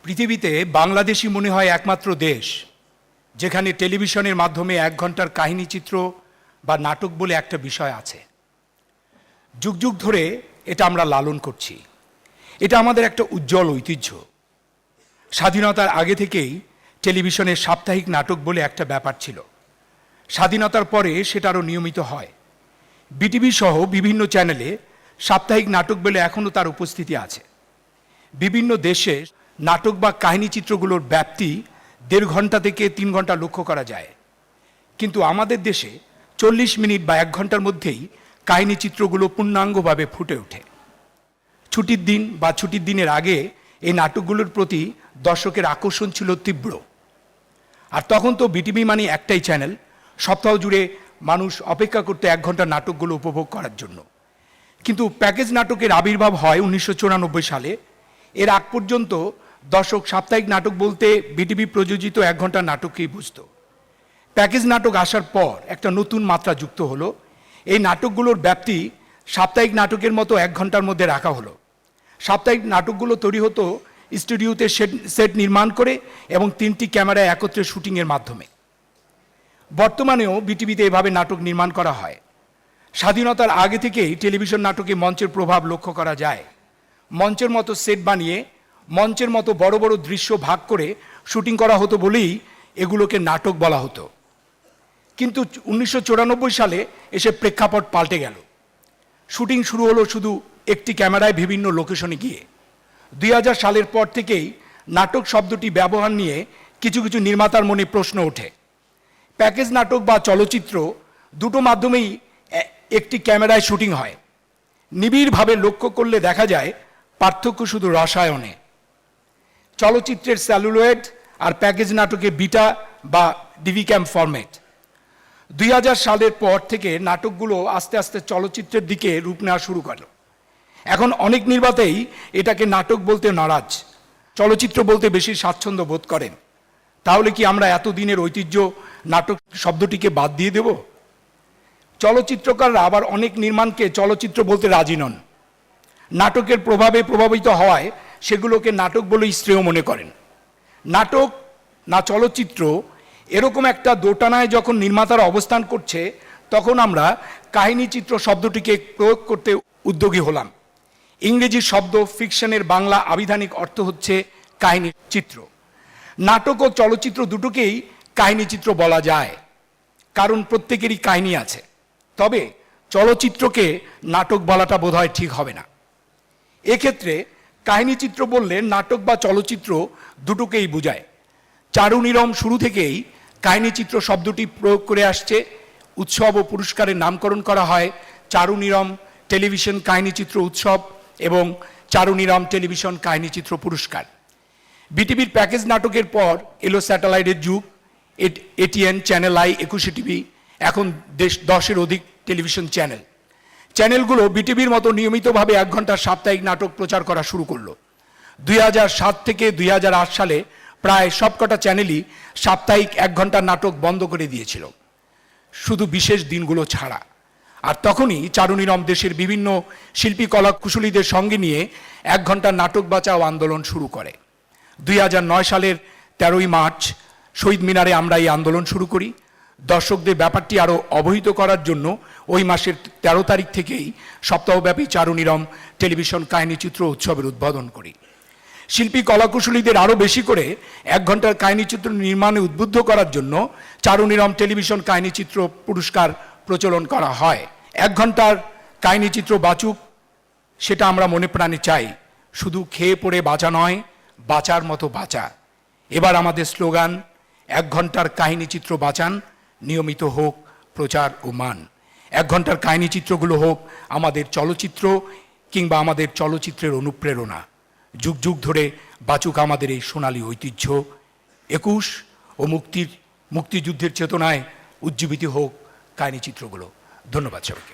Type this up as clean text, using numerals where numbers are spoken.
পৃথিবীতে বাংলাদেশই মনে হয় একমাত্র দেশ যেখানে টেলিভিশনের মাধ্যমে 1 ঘন্টার কাহিনীচিত্র বা নাটক বলে একটা বিষয় আছে। যুগ যুগ ধরে এটা আমরা লালন করছি। এটা আমাদের একটা উজ্জ্বল ঐতিহ্য। স্বাধীনতার আগে থেকেই টেলিভিশনের সাপ্তাহিক নাটক বলে একটা ব্যাপার ছিল। স্বাধীনতার পরে সেটা আরও নিয়মিত হয়। বিটিভি সহ বিভিন্ন চ্যানেলে সাপ্তাহিক নাটক বলে এখনও তার উপস্থিতি আছে। বিভিন্ন দেশে নাটক বা কাহিনীচিত্রগুলোর ব্যাপ্তি 1.5 ঘন্টা থেকে 3 ঘন্টা লক্ষ্য করা যায়, কিন্তু আমাদের দেশে 40 মিনিট বা 1 ঘন্টার মধ্যেই কাহিনীচিত্রগুলো পূর্ণাঙ্গভাবে ফুটে ওঠে। ছুটির দিন বা ছুটির দিনের আগে এই নাটকগুলোর প্রতি দর্শকের আকর্ষণ ছিল তীব্র। আর তখন তো বিটিভি মানে একটাই চ্যানেল, সপ্তাহ জুড়ে মানুষ অপেক্ষা করতে 1 ঘন্টার নাটকগুলো উপভোগ করার জন্য। কিন্তু প্যাকেজ নাটকের আবির্ভাব হয় 1994 সালে। এর আগ পর্যন্ত দর্শক সাপ্তাহিক নাটক বলতে বিটিভি প্রযোজিত 1 ঘন্টার নাটককেই বুঝত। প্যাকেজ নাটক আসার পর একটা নতুন মাত্রা যুক্ত হলো। এই নাটকগুলোর ব্যাপ্তি সাপ্তাহিক নাটকের মতো 1 ঘন্টার মধ্যে রাখা হলো। সাপ্তাহিক নাটকগুলো তৈরি হতো স্টুডিওতে সেট নির্মাণ করে এবং 3টি ক্যামেরায় একত্রে শুটিংয়ের মাধ্যমে। বর্তমানেও বিটিভিতে এভাবে নাটক নির্মাণ করা হয়। স্বাধীনতার আগে থেকেই টেলিভিশন নাটকে মঞ্চের প্রভাব লক্ষ্য করা যায়। মঞ্চের মতো সেট বানিয়ে মঞ্চের মতো বড় বড় দৃশ্য ভাগ করে শুটিং করা হতো বলেই এগুলোকে নাটক বলা হতো। কিন্তু 1994 সালে এসে প্রেক্ষাপট পাল্টে গেল। শুটিং শুরু হলো শুধু একটি ক্যামেরায় বিভিন্ন লোকেশনে গিয়ে। 2000 সালের পর থেকেই নাটক শব্দটি ব্যবহার নিয়ে কিছু কিছু নির্মাতার মনে প্রশ্ন ওঠে। প্যাকেজ নাটক বা চলচ্চিত্র দুটো মাধ্যমেই একটি ক্যামেরায় শুটিং হয়। নিবিড়ভাবে লক্ষ্য করলে দেখা যায় পার্থক্য শুধু রসায়নে। চলচ্চিত্রের সেলুলয়েড আর প্যাকেজ নাটকে বিটা বা ডিভিক্যাম ফরম্যাট। 2000 সালের পর থেকে নাটকগুলো আস্তে আস্তে চলচ্চিত্রের দিকে রূপ নেওয়া শুরু করলো। এখন অনেক নির্মাতাই এটাকে নাটক বলতে নারাজ, চলচ্চিত্র বলতে বেশি স্বাচ্ছন্দ্য বোধ করেন। তাহলে কি আমরা এতদিনের ঐতিহ্য নাটক শব্দটিকে বাদ দিয়ে দেব? চলচ্চিত্রকাররা আবার অনেক নির্মাণকে চলচ্চিত্র বলতে রাজি নন। নাটকের প্রভাবে প্রভাবিত হওয়ায় সেগুলোকে নাটক বলেই শ্রেয় মনে করেন। নাটক না চলচ্চিত্র এরকম একটা দোটানায় যখন নির্মাতারা অবস্থান করছে, তখন আমরা কাহিনীচিত্র শব্দটিকে প্রয়োগ করতে উদ্যোগী হলাম। ইংরেজি শব্দ ফিকশনের বাংলা আবিধানিক অর্থ হচ্ছে কাহিনী চিত্র। নাটক ও চলচ্চিত্র দুটোকেই কাহিনীচিত্র বলা যায়, কারণ প্রত্যেকেরই কাহিনী আছে। তবে চলচ্চিত্রকে নাটক বলাটা বোধহয় ঠিক হবে না। এক্ষেত্রে কাহিনীচিত্র বললে নাটক বা চলচ্চিত্র দুটোকেই বোঝায়। চারুনীরম শুরু থেকেই কাহিনীচিত্র শব্দটি প্রয়োগ করে আসছে। উৎসব ও পুরস্কারের নামকরণ করা হয় চারুনীরম টেলিভিশন কাহিনীচিত্র উৎসব এবং চারুনীরম টেলিভিশন কাহিনীচিত্র পুরস্কার। বিটিভির প্যাকেজ নাটকের পর এলো স্যাটেলাইটের যুগ। এটিএন, চ্যানেল আই, 21 টিভি, এখন 10-এর অধিক টেলিভিশন চ্যানেল। চ্যানেলগুলো বিটিভির মতো নিয়মিতভাবে 1 ঘন্টার সাপ্তাহিক নাটক প্রচার করা শুরু করলো। 2007 থেকে 2008 সালে প্রায় সবকটা চ্যানেলই সাপ্তাহিক 1 ঘন্টার নাটক বন্ধ করে দিয়েছিল, শুধু বিশেষ দিনগুলো ছাড়া। আর তখনই চারুনীরম দেশের বিভিন্ন শিল্পী কলা কুশলীদের সঙ্গে নিয়ে 1 ঘন্টার নাটক বাঁচাও আন্দোলন শুরু করে। 2009 সালের 13ই মার্চ শহীদ মিনারে আমরা এই আন্দোলন শুরু করি। দর্শকদের ব্যাপারটি আরও অবহিত করার জন্য ওই মাসের 13 তারিখ থেকেই সপ্তাহব্যাপী চারুনীরম টেলিভিশন কাহিনীচিত্র উৎসবের উদ্বোধন করি। শিল্পী কলাকুশলীদের আরও বেশি করে 1 ঘন্টার কাহিনীচিত্র নির্মাণে উদ্বুদ্ধ করার জন্য চারুনীরম টেলিভিশন কাহিনীচিত্র পুরস্কার প্রচলন করা হয়। 1 ঘন্টার কাহিনীচিত্র বাঁচুক, সেটা আমরা মনে প্রাণে চাই। শুধু খেয়ে পড়ে বাঁচা নয়, বাঁচার মতো বাঁচা। এবার আমাদের স্লোগান, 1 ঘন্টার কাহিনীচিত্র বাঁচান, নিয়মিত হোক প্রচার ও মান। 1 ঘন্টার কাহিনীচিত্রগুলো হোক আমাদের চলচ্চিত্র কিংবা আমাদের চলচ্চিত্রের অনুপ্রেরণা। যুগ যুগ ধরে বাঁচুক আমাদের এই সোনালী ঐতিহ্য। 21 ও মুক্তিযুদ্ধের চেতনায় উজ্জীবিত হোক কাহিনীচিত্রগুলো। ধন্যবাদ সবাইকে।